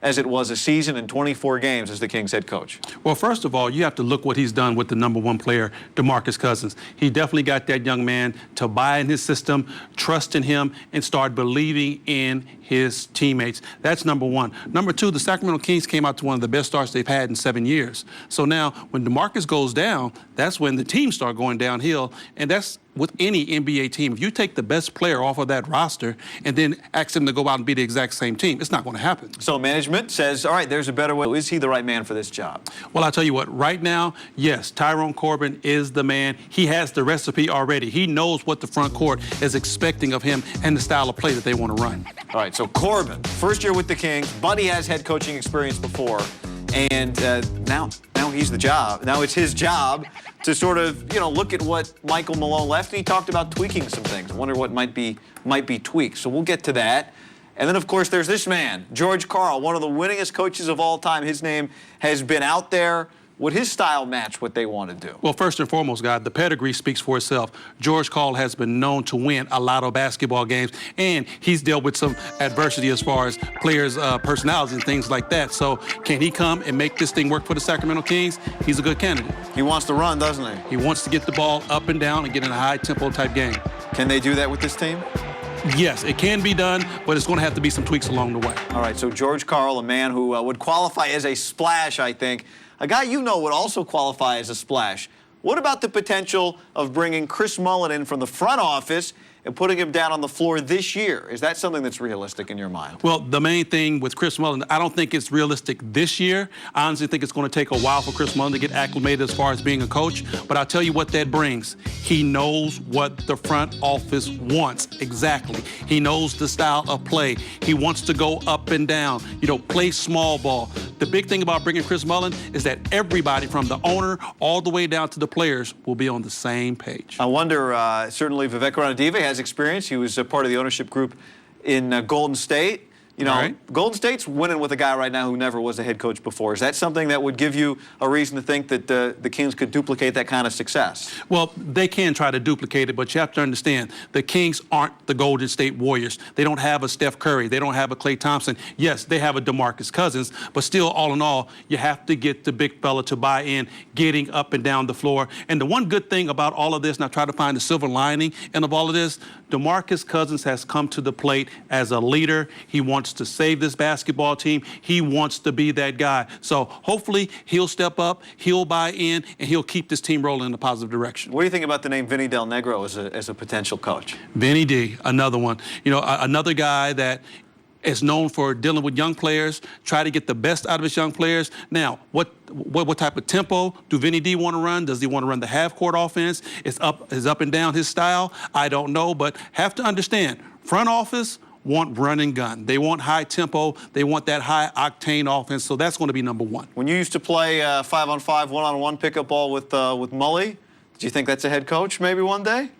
as it was a season and 24 games as the Kings head coach? Well, first of all, you have to look what he's done with the #1 player, DeMarcus Cousins. He definitely got that young man to buy in his system, trust in him, and start believing in his teammates. That's number one. Number two, the Sacramento Kings came out to one of the best starts they've had in 7 years. So now when DeMarcus goes down, that's when the teams start going downhill, and that's with any NBA team. If you take the best player off of that roster and then ask him to go out and be the exact same team, it's not going to happen. So management says, all right, there's a better way. Is he the right man for this job? Well, I'll tell you what, right now, yes, Tyrone Corbin is the man. He has the recipe already. He knows what the front court is expecting of him and the style of play that they want to run. All right, so Corbin, first year with the Kings. Buddy has head coaching experience before, and now he's the job. Now it's his job to sort of, look at what Michael Malone left, and he talked about tweaking some things. I wonder what might be tweaked. So we'll get to that. And then, of course, there's this man, George Karl, one of the winningest coaches of all time. His name has been out there. Would his style match what they want to do? Well, first and foremost, God, the pedigree speaks for itself. George Karl has been known to win a lot of basketball games, and he's dealt with some adversity as far as players' personalities and things like that. So can he come and make this thing work for the Sacramento Kings? He's a good candidate. He wants to run, doesn't he? He wants to get the ball up and down and get in a high-tempo type game. Can they do that with this team? Yes, it can be done, but it's going to have to be some tweaks along the way. All right, so George Karl, a man who would qualify as a splash, I think. A guy would also qualify as a splash. What about the potential of bringing Chris Mullin in from the front office and putting him down on the floor this year? Is that something that's realistic in your mind? Well, the main thing with Chris Mullin, I don't think it's realistic this year. I honestly think it's going to take a while for Chris Mullin to get acclimated as far as being a coach. But I'll tell you what that brings. He knows what the front office wants exactly. He knows the style of play. He wants to go up and down, play small ball. The big thing about bringing Chris Mullin is that everybody from the owner all the way down to the players will be on the same page. I wonder, certainly Vivek Ranadive has experience. He was a part of the ownership group in Golden State. Right. Golden State's winning with a guy right now who never was a head coach before. Is that something that would give you a reason to think that the Kings could duplicate that kind of success? Well, they can try to duplicate it, but you have to understand, the Kings aren't the Golden State Warriors. They don't have a Steph Curry. They don't have a Klay Thompson. Yes, they have a DeMarcus Cousins, but still, all in all, you have to get the big fella to buy in, getting up and down the floor. And the one good thing about all of this, and I try to find the silver lining in of all of this, DeMarcus Cousins has come to the plate as a leader. He wants to save this basketball team. He wants to be that guy. So hopefully he'll step up, he'll buy in, and he'll keep this team rolling in a positive direction. What do you think about the name Vinny Del Negro as a potential coach? Vinny D, another one. Another guy that is known for dealing with young players, try to get the best out of his young players. Now, what type of tempo do Vinny D want to run? Does he want to run the half-court offense? Is up and down his style? I don't know, but have to understand, front office want run and gun. They want high tempo. They want that high octane offense. So that's going to be number one. When you used to play 5-on-5, 1-on-1 pickup ball with Mully, do you think that's a head coach maybe one day?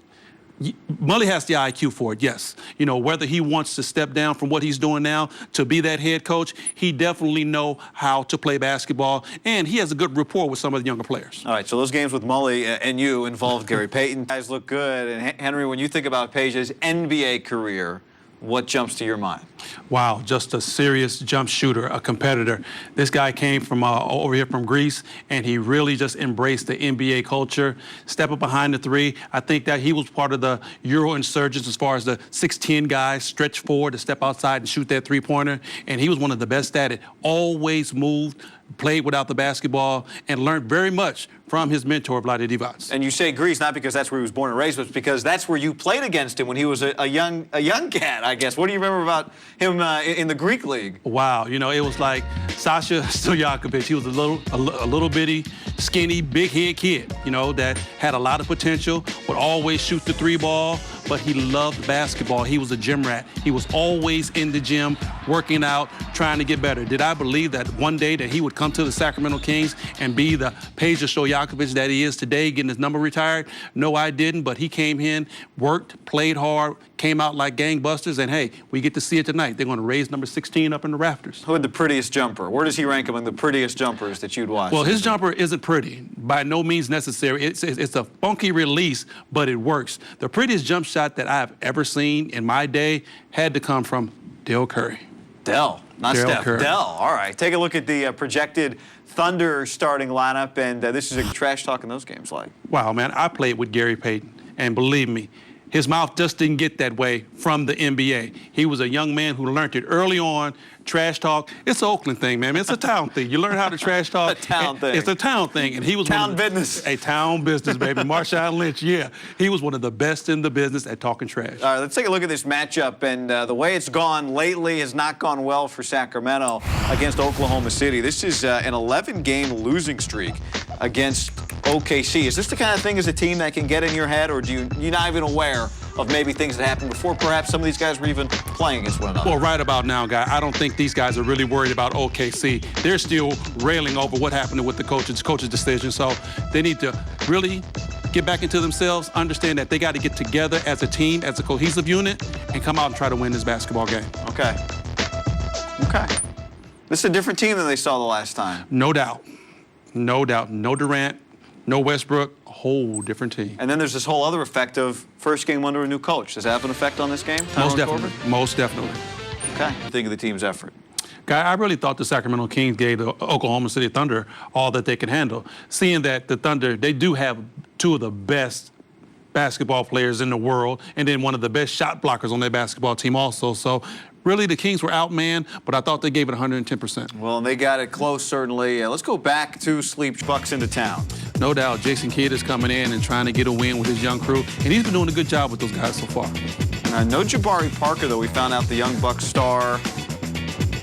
Mully has the IQ for it, yes. Whether he wants to step down from what he's doing now to be that head coach, he definitely knows how to play basketball, and he has a good rapport with some of the younger players. All right, so those games with Mully and you involved Gary Payton. Guys look good. And Henry, when you think about Page's NBA career, what jumps to your mind? Wow, just a serious jump shooter, a competitor. This guy came from over here from Greece, and he really just embraced the NBA culture. Step up behind the three. I think that he was part of the Euro insurgents as far as the 6'10 guys stretch forward to step outside and shoot that three-pointer, and he was one of the best at it. Always moved, played without the basketball, and learned very much from his mentor, Vlade Divac. And you say Greece, not because that's where he was born and raised, but because that's where you played against him when he was a young cat, I guess. What do you remember about him in the Greek league? Wow, it was like Sasha Stojakovic. He was a little bitty, skinny, big head kid, that had a lot of potential, would always shoot the three ball, but he loved basketball. He was a gym rat. He was always in the gym, working out, trying to get better. Did I believe that one day that he would come to the Sacramento Kings and be the Peja Stojakovic that he is today, getting his number retired? No, I didn't, but he came in, worked, played hard, came out like gangbusters, and hey, we get to see it tonight. They're going to raise number 16 up in the rafters. Who had the prettiest jumper? Where does he rank among the prettiest jumpers that you'd watch? Well, his jumper isn't pretty, by no means necessary. It's a funky release, but it works. The prettiest jump shot that I've ever seen in my day had to come from Del Curry. Del. Not Dell Steph. Curry. Dell. All right. Take a look at the projected Thunder starting lineup, and this is a trash talk in those games like. Wow, man, I played with Gary Payton, and believe me, his mouth just didn't get that way from the NBA. He was a young man who learned it early on. Trash talk. It's an Oakland thing, man. It's a town thing. You learn how to trash talk. A town thing. It's a town thing, and he was Town business. A town business, baby. Marshawn Lynch, yeah, he was one of the best in the business at talking trash. All right, let's take a look at this matchup, and the way it's gone lately has not gone well for Sacramento against Oklahoma City. This is an 11-game losing streak against OKC. Is this the kind of thing as a team that can get in your head, or you're not even aware of maybe things that happened before perhaps some of these guys were even playing against one another? Well, right about now, guy, I don't think these guys are really worried about OKC. They're still railing over what happened with the coach's decision. So they need to really get back into themselves, understand that they got to get together as a team, as a cohesive unit, and come out and try to win this basketball game. Okay. Okay. This is a different team than they saw the last time. No doubt. No doubt. No Durant, no Westbrook, a whole different team. And then there's this whole other effect of first game under a new coach. Does that have an effect on this game? Most Tyrone definitely. Corbin? Most definitely. Okay. What do you think of the team's effort? Guy, I really thought the Sacramento Kings gave the Oklahoma City Thunder all that they could handle. Seeing that the Thunder, they do have two of the best basketball players in the world, and then one of the best shot blockers on their basketball team also. So really, the Kings were outmanned, but I thought they gave it 110%. Well, they got it close, certainly. Let's go back to Sleep Bucks into town. No doubt, Jason Kidd is coming in and trying to get a win with his young crew, and he's been doing a good job with those guys so far. No Jabari Parker, though. We found out the young Bucks star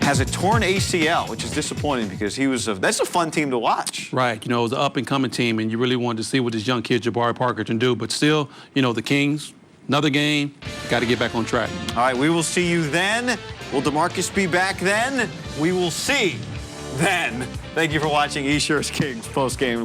has a torn ACL, which is disappointing because that's a fun team to watch. Right, it was an up-and-coming team, and you really wanted to see what this young kid, Jabari Parker, can do. But still, the Kings, another game, got to get back on track. All right, we will see you then. Will DeMarcus be back then? We will see then. Thank you for watching eShirts Kings postgame.